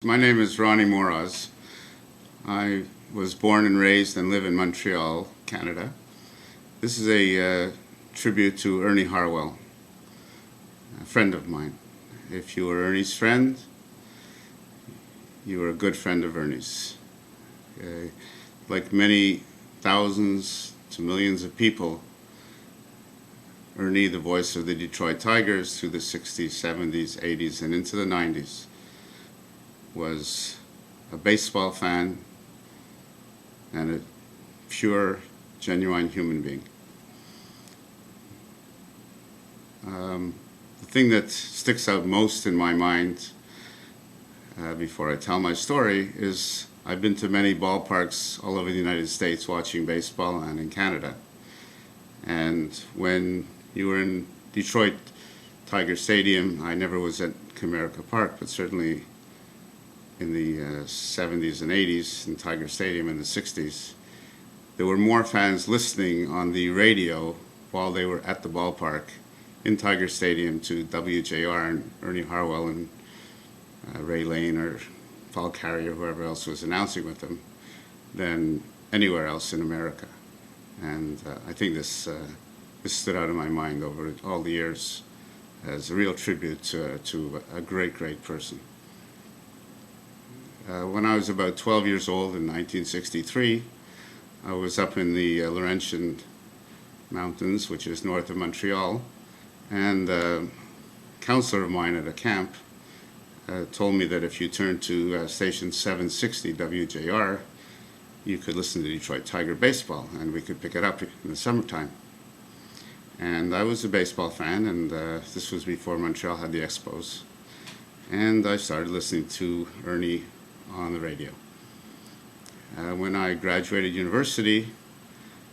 My name is Ronnie Moroz. I was born and raised and live in Montreal, Canada. This is a tribute to Ernie Harwell, a friend of mine. If you were Ernie's friend, you were a good friend of Ernie's. Like many thousands to millions of people, Ernie, the voice of the Detroit Tigers through the 60s, 70s, 80s, and into the 90s, was a baseball fan and a pure, genuine human being. The thing that sticks out most in my mind before I tell my story is I've been to many ballparks all over the United States watching baseball and in Canada. And when you were in Detroit Tiger Stadium, I never was at Comerica Park, but certainly in the 70s and 80s in Tiger Stadium in the 60s, there were more fans listening on the radio while they were at the ballpark in Tiger Stadium to WJR and Ernie Harwell and Ray Lane or Paul Carey or whoever else was announcing with them than anywhere else in America. And I think this stood out in my mind over all the years as a real tribute to a great, great person. When I was about 12 years old in 1963, I was up in the Laurentian Mountains, which is north of Montreal, and a counselor of mine at a camp told me that if you turned to station 760 WJR, you could listen to Detroit Tiger baseball, and we could pick it up in the summertime. And I was a baseball fan, and this was before Montreal had the Expos, and I started listening to Ernie on the radio. When I graduated university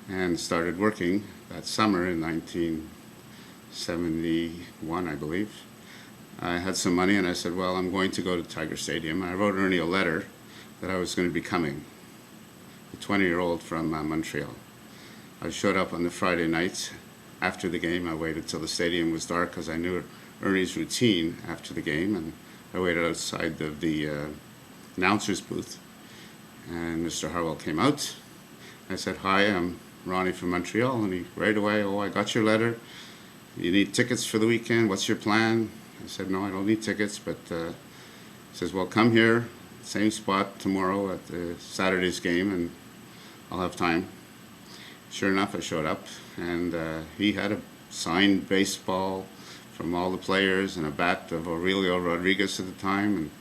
and started working that summer in 1971, I believe, I had some money and I said, well, I'm going to go to Tiger Stadium. I wrote Ernie a letter that I was going to be coming, a 20-year-old from Montreal. I showed up on the Friday night after the game. I waited till the stadium was dark because I knew Ernie's routine after the game, and I waited outside of the announcer's booth, and Mr. Harwell came out. I said, hi, I'm Ronnie from Montreal, and he right away, oh, I got your letter. You need tickets for the weekend, what's your plan? I said, no, I don't need tickets, but he says, well, come here, same spot tomorrow at the Saturday's game, and I'll have time. Sure enough, I showed up, and he had a signed baseball from all the players and a bat of Aurelio Rodriguez at the time, and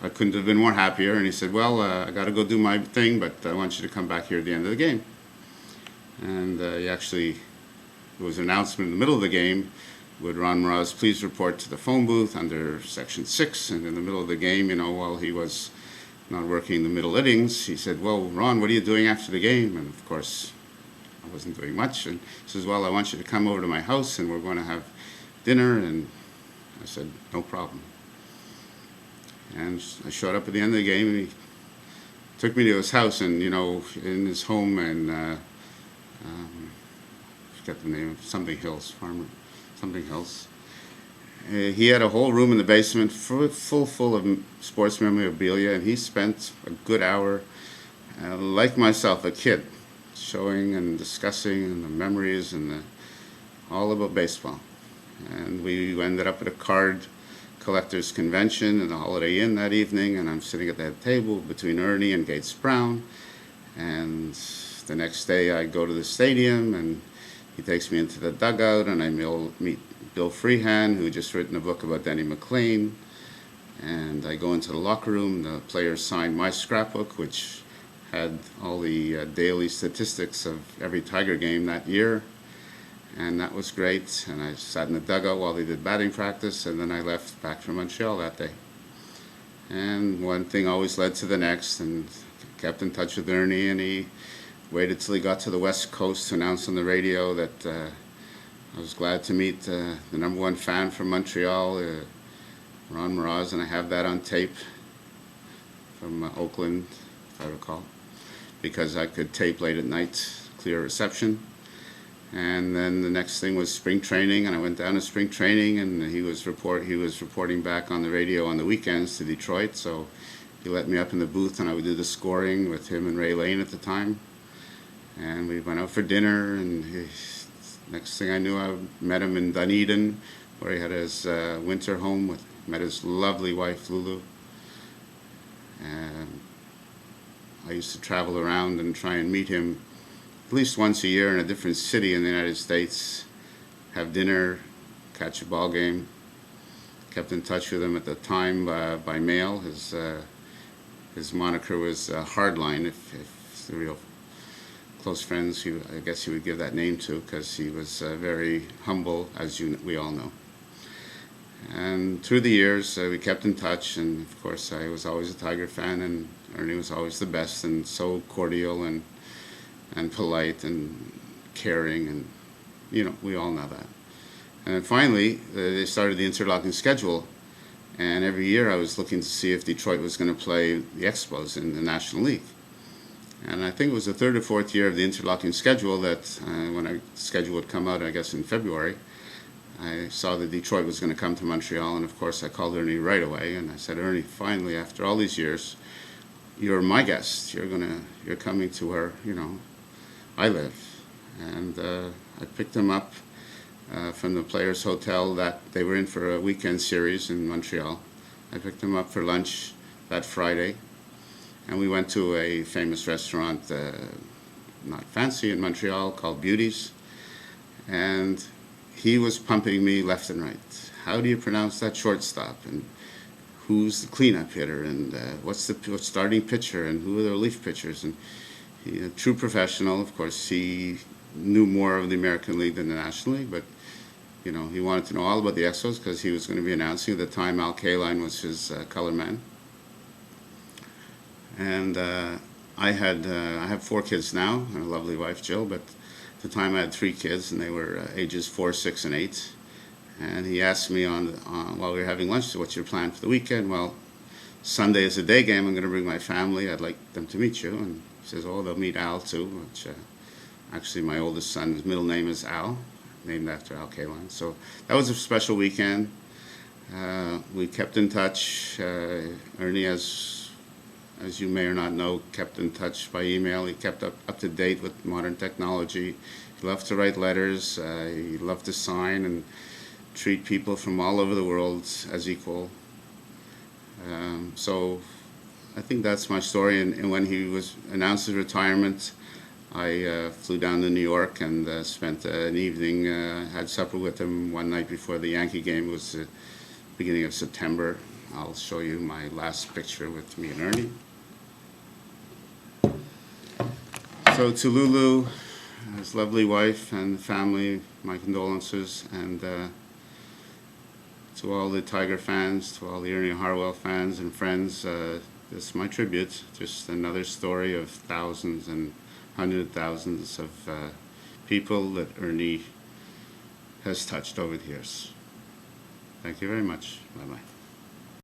I couldn't have been more happier. And he said, well, I got to go do my thing, but I want you to come back here at the end of the game. And there was an announcement in the middle of the game, would Ron Moroz please report to the phone booth under section 6. And in the middle of the game, while he was not working the middle innings, he said, well, Ron, what are you doing after the game? And of course, I wasn't doing much. And he says, well, I want you to come over to my house and we're going to have dinner. And I said, no problem. And I showed up at the end of the game, and he took me to his house, and in his home in I forget the name, something Hills. He had a whole room in the basement full of sports memorabilia, and he spent a good hour, like myself, a kid, showing and discussing the memories and all about baseball. And we ended up at a card collectors convention in the Holiday Inn that evening, and I'm sitting at that table between Ernie and Gates Brown. And the next day I go to the stadium, and he takes me into the dugout, and I meet Bill Freehan, who had just written a book about Denny McLean. And I go into the locker room. The players signed my scrapbook, which had all the daily statistics of every Tiger game that year. And that was great, and I sat in the dugout while they did batting practice, and then I left back from Montreal that day. And one thing always led to the next, and kept in touch with Ernie, and he waited till he got to the West Coast to announce on the radio that I was glad to meet the number one fan from Montreal, Ron Moroz, and I have that on tape from Oakland, if I recall, because I could tape late at night, clear reception. And then the next thing was spring training, and I went down to spring training, and he was reporting back on the radio on the weekends to Detroit, so he let me up in the booth, and I would do the scoring with him and Ray Lane at the time. And we went out for dinner, and next thing I knew, I met him in Dunedin, where he had his winter home. Met his lovely wife, Lulu. And I used to travel around and try and meet him at least once a year in a different city in the United States, have dinner, catch a ball game. Kept in touch with him at the time by mail. His moniker was Hardline. If the real close friends, I guess he would give that name to, because he was very humble, as we all know. And through the years, we kept in touch, and of course I was always a Tiger fan, and Ernie was always the best, and so cordial and polite and caring, and we all know that. And then finally, they started the interlocking schedule, and every year I was looking to see if Detroit was going to play the Expos in the National League. And I think it was the third or fourth year of the interlocking schedule that when the schedule would come out, I guess in February, I saw that Detroit was going to come to Montreal, and of course I called Ernie right away, and I said, Ernie, finally, after all these years, you're my guest. You're coming to where I live. And I picked him up from the Players Hotel that they were in for a weekend series in Montreal. I picked him up for lunch that Friday, and we went to a famous restaurant, not fancy, in Montreal, called Beauty's, and he was pumping me left and right. How do you pronounce that shortstop? And who's the cleanup hitter? And what's the starting pitcher? And who are the relief pitchers? And he, a true professional, of course, he knew more of the American League than the National League, but he wanted to know all about the Expos because he was going to be announcing. At the time, Al Kaline was his color man. And I have 4 kids now and a lovely wife, Jill, but at the time I had 3 kids, and they were ages 4, 6, and 8. And he asked me while we were having lunch, what's your plan for the weekend? Well, Sunday is a day game. I'm going to bring my family. I'd like them to meet you. And he says, oh, they'll meet Al too, which actually my oldest son's middle name is Al, named after Al Kaline. So that was a special weekend. We kept in touch. Ernie, as you may or not know, kept in touch by email. He kept up to date with modern technology. He loved to write letters. He loved to sign and treat people from all over the world as equal. So I think that's my story. And when he announced his retirement, I flew down to New York and spent an evening, had supper with him one night before the Yankee game. It was the beginning of September. I'll show you my last picture with me and Ernie. So to Lulu, his lovely wife and family, my condolences, and to all the Tiger fans, to all the Ernie Harwell fans and friends, this is my tribute. Just another story of thousands and hundreds of thousands of people that Ernie has touched over the years. Thank you very much. Bye-bye.